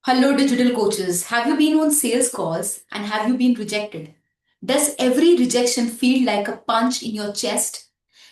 Hello, digital coaches. Have you been on sales calls and have you been rejected? Does every rejection feel like a punch in your chest?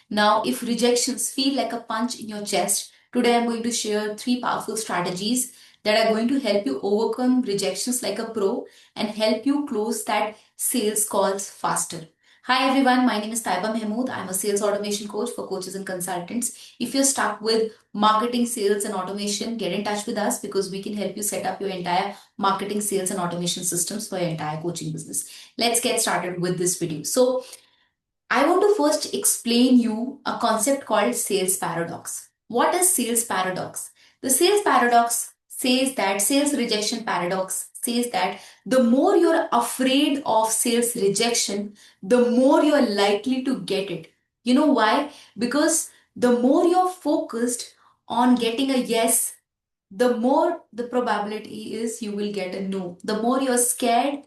Now, if rejections feel like a punch in your chest, today I'm going to share three powerful strategies that are going to help you overcome rejections like a pro and help you close that sales calls faster. Hi everyone, my name is Taiba Mahmood. I'm a sales automation coach for coaches and consultants. If you're stuck with marketing, sales, and automation, get in touch with us because we can help you set up your entire marketing, sales, and automation systems for your entire coaching business. Let's get started with this video. So, I want to first explain you a concept called sales paradox. What is sales paradox? The sales paradox says that sales rejection paradox says that the more you're afraid of sales rejection, the more you're likely to get it. You know why? Because the more you're focused on getting a yes, the more the probability is you will get a no. The more you're scared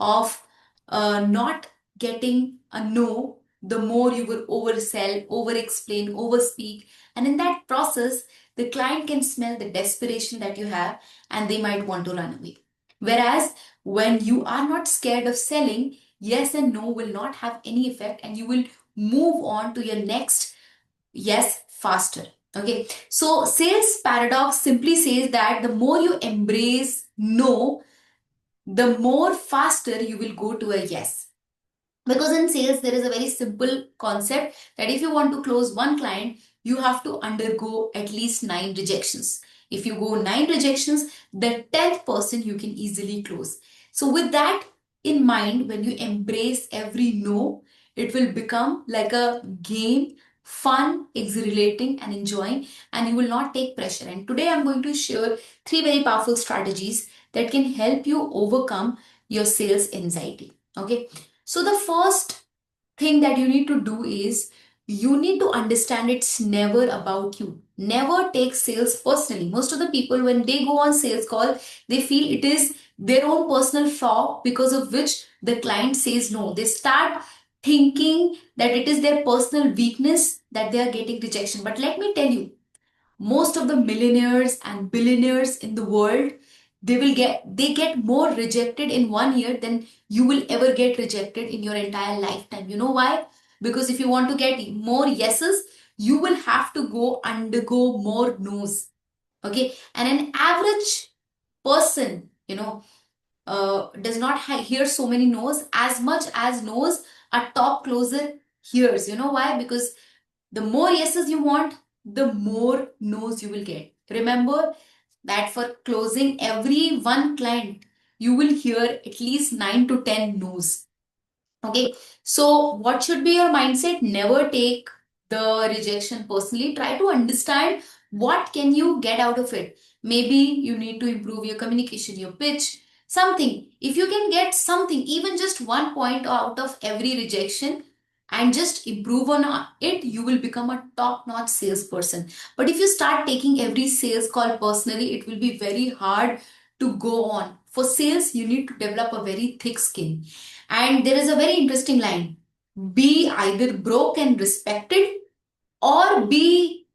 of not getting a no, the more you will oversell, over explain, over speak. And in that process, the client can smell the desperation that you have and they might want to run away. Whereas when you are not scared of selling, yes and no will not have any effect and you will move on to your next yes faster. Okay, so sales paradox simply says that the more you embrace no, the more faster you will go to a yes. Because in sales, there is a very simple concept that if you want to close one client, you have to undergo at least nine rejections. If you go nine rejections, the 10th person you can easily close. So, with that in mind, when you embrace every no, it will become like a game, fun, exhilarating, and enjoying, and you will not take pressure. And today, I'm going to share three very powerful strategies that can help you overcome your sales anxiety. Okay, so the first thing that you need to do is you need to understand it's never about you. Never take sales personally. Most of the people, when they go on sales call, they feel it is their own personal flaw because of which the client says no. They start thinking that it is their personal weakness that they are getting rejection. But let me tell you, most of the millionaires and billionaires in the world, they get more rejected in 1 year than you will ever get rejected in your entire lifetime. You know why? Because if you want to get more yeses, you will have to go undergo more no's. Okay, and an average person, does not hear so many no's as much as no's a top closer hears. You know why? Because the more yeses you want, the more no's you will get. Remember that for closing every one client, you will hear at least 9 to 10 no's. Okay, so what should be your mindset? Never take the rejection personally. Try to understand what can you get out of it. Maybe you need to improve your communication, your pitch, something. If you can get something, even just 1 point out of every rejection, and just improve on it, you will become a top-notch salesperson. But if you start taking every sales call personally, it will be very hard to go on. For sales, you need to develop a very thick skin. And there is a very interesting line: be either broke and respected, or be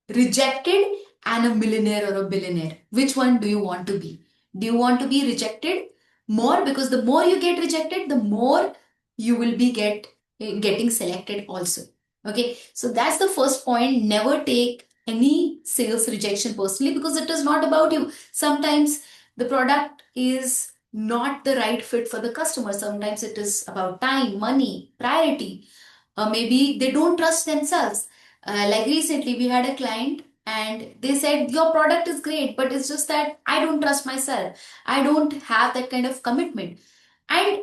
rejected and a millionaire or a billionaire. Which one do you want to be? Do you want to be rejected more? Because the more you get rejected, the more you will be getting selected also. Okay, so that's the first point. Never take any sales rejection personally because it is not about you. Sometimes the product is not the right fit for the customer. Sometimes it is about time, money, priority. Maybe they don't trust themselves. Like recently, we had a client and they said, your product is great, but it's just that I don't trust myself. I don't have that kind of commitment. And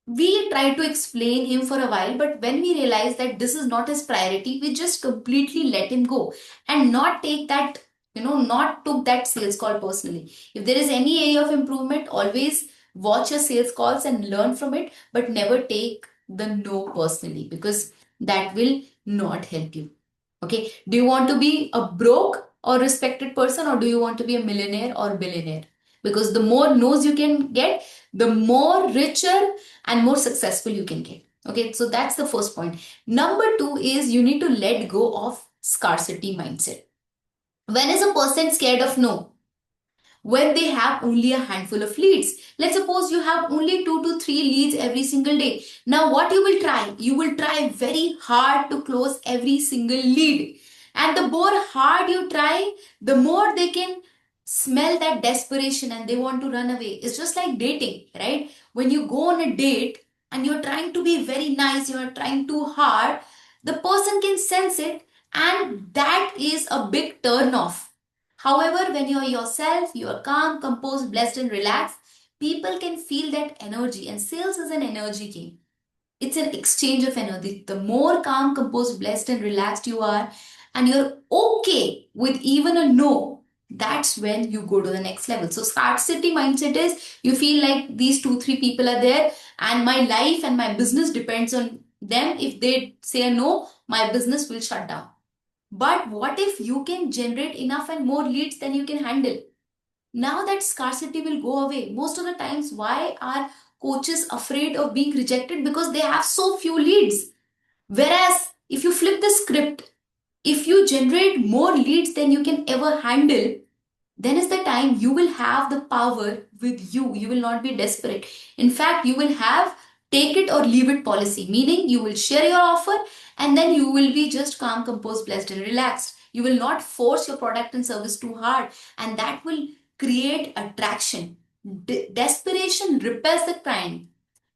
we tried to explain him for a while, but when we realized that this is not his priority, we just completely let him go and not take that, not took that sales call personally. If there is any area of improvement, always watch your sales calls and learn from it, but never take the no personally because that will not help you. Okay. Do you want to be a broke or respected person, or do you want to be a millionaire or billionaire? Because the more no's you can get, the more richer and more successful you can get. Okay, so that's the first point. Number two is you need to let go of scarcity mindset. When is a person scared of no? when they have only a handful of leads. Let's suppose you have only 2 to 3 leads every single day. Now, what you will try? You will try very hard to close every single lead. And the more hard you try, the more they can smell that desperation and they want to run away. It's just like dating, right? When you go on a date and you're trying to be very nice, you're trying too hard, the person can sense it, and that is a big turn off. However, when you're yourself, you're calm, composed, blessed, and relaxed, people can feel that energy. And sales is an energy game. It's an exchange of energy. The more calm, composed, blessed, and relaxed you are, and you're okay with even a no, that's when you go to the next level. So, scarcity mindset is you feel like these 2, 3 people are there, and my life and my business depends on them. If they say a no, my business will shut down. But what if you can generate enough and more leads than you can handle? Now that scarcity will go away. Most of the times, why are coaches afraid of being rejected? Because they have so few leads. Whereas if you flip the script, if you generate more leads than you can ever handle, then is the time you will have the power with you. You will not be desperate. In fact, you will have take it or leave it policy, meaning you will share your offer and then you will be just calm, composed, blessed, and relaxed. You will not force your product and service too hard, and that will create attraction. Desperation repels the client.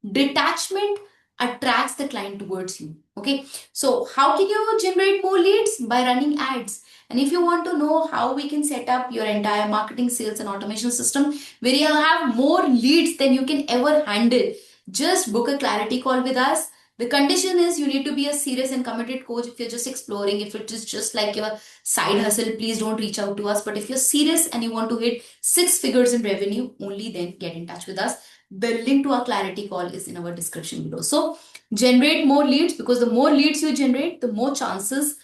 Detachment attracts the client towards you. Okay, so how can you generate more leads? By running ads. And if you want to know how we can set up your entire marketing, sales, and automation system where you have more leads than you can ever handle, just book a clarity call with us. The condition is you need to be a serious and committed coach. If you're just exploring, if it is just like your side hustle, please don't reach out to us. But if you're serious and you want to hit 6 figures in revenue, only then get in touch with us. The link to our clarity call is in our description below. So generate more leads, because the more leads you generate, the more chances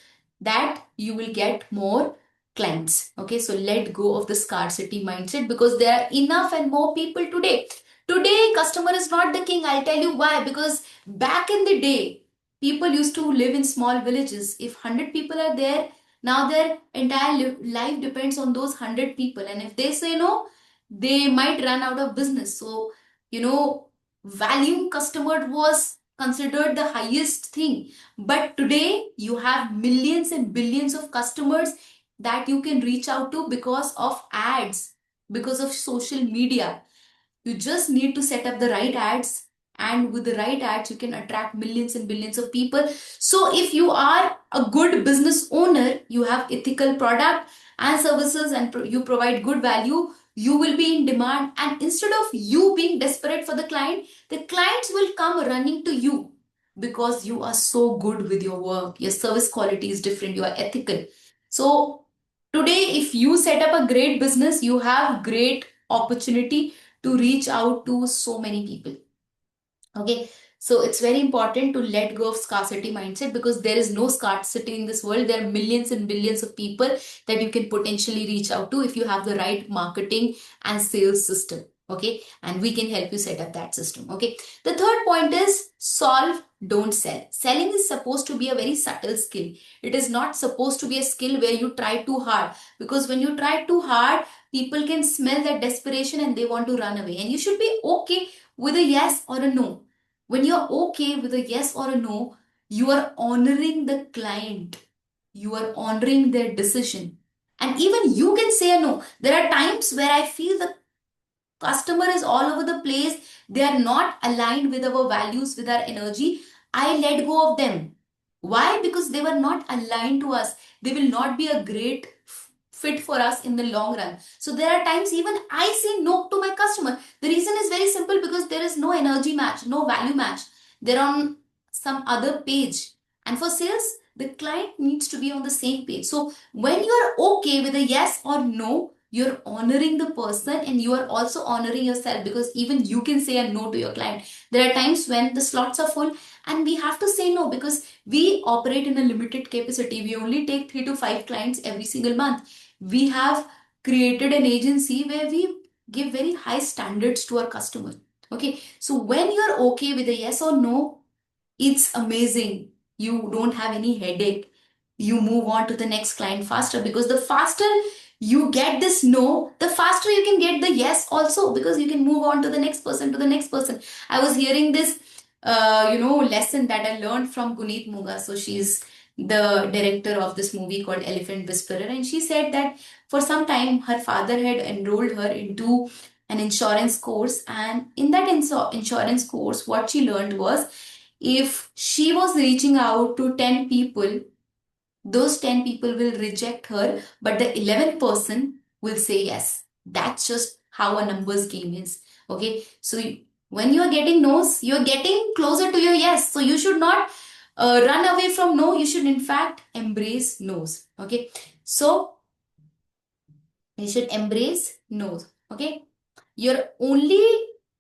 that you will get more clients. Okay, so let go of the scarcity mindset, because there are enough and more people today. Today, customer is not the king. I'll tell you why. Because back in the day, people used to live in small villages. If 100 people are there, now their entire life depends on those 100 people. And if they say no, they might run out of business. So, value customer was considered the highest thing. But today, you have millions and billions of customers that you can reach out to because of ads, because of social media. You just need to set up the right ads, and with the right ads, you can attract millions and billions of people. So, if you are a good business owner, you have ethical product and services, and you provide good value, you will be in demand. And instead of you being desperate for the clients will come running to you because you are so good with your work. Your service quality is different, you are ethical. So, today, if you set up a great business, you have great opportunity to reach out to so many people. Okay, so it's very important to let go of scarcity mindset, because there is no scarcity in this world. There are millions and billions of people that you can potentially reach out to if you have the right marketing and sales system. Okay, and we can help you set up that system. Okay, the third point is solve, don't sell. Selling is supposed to be a very subtle skill. It is not supposed to be a skill where you try too hard, because when you try too hard, people can smell that desperation and they want to run away. And you should be okay with a yes or a no. When you're okay with a yes or a no, you are honoring the client, you are honoring their decision. And even you can say a no. There are times where I feel the customer is all over the place, they are not aligned with our values, with our energy. I let go of them. Why? Because they were not aligned to us. They will not be a great fit for us in the long run. So there are times even I say no to my customer. The reason is very simple, because there is no energy match, no value match. They're on some other page. And for sales, the client needs to be on the same page. So when you are okay with a yes or no, you're honoring the person and you are also honoring yourself, because even you can say a no to your client. There are times when the slots are full and we have to say no, because we operate in a limited capacity. We only take 3 to 5 clients every single month. We have created an agency where we give very high standards to our customer. Okay, so when you're okay with a yes or no, it's amazing. You don't have any headache. You move on to the next client faster, because the faster you get this no, the faster you can get the yes also, because you can move on to the next person, to the next person. I was hearing this lesson that I learned from Guneet Muga. So she's the director of this movie called Elephant Whisperer, and she said that for some time her father had enrolled her into an insurance course, and in that insurance course what she learned was, if she was reaching out to 10 people, those 10 people will reject her, but the 11th person will say yes. That's just how a numbers game is. Okay. So when you are getting no's, you're getting closer to your yes. So you should not run away from no. You should, in fact, embrace no's. Okay. So you should embrace no's. Okay. Your only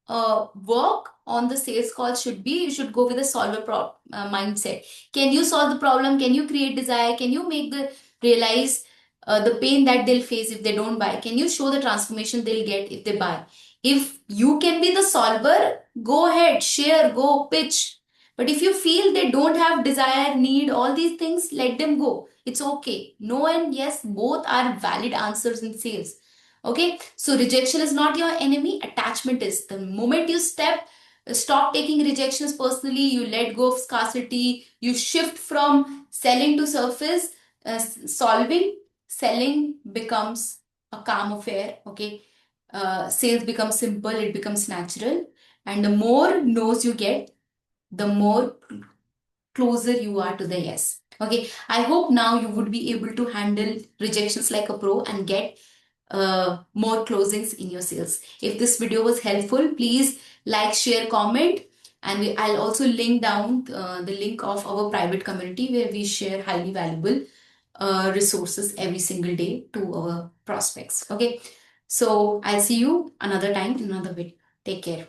work on the sales call should be, you should go with a mindset. Can you solve the problem? Can you create desire? Can you make the realize the pain that they'll face if they don't buy? Can you show the transformation they'll get if they buy? If you can be the solver, go ahead, share, go pitch. But if you feel they don't have desire, need, all these things, let them go. It's okay. No and yes, both are valid answers in sales. Okay, so rejection is not your enemy, attachment is. The moment you stop taking rejections personally, you let go of scarcity, you shift from selling to surface solving. Selling becomes a calm affair. Okay, sales becomes simple, it becomes natural, and the more no's you get, the more closer you are to the yes. Okay, I hope now you would be able to handle rejections like a pro and get more closings in your sales. If this video was helpful, please like, share, comment, and I'll also link down the link of our private community where we share highly valuable resources every single day to our prospects. Okay, so I'll see you another time in another video. Take care.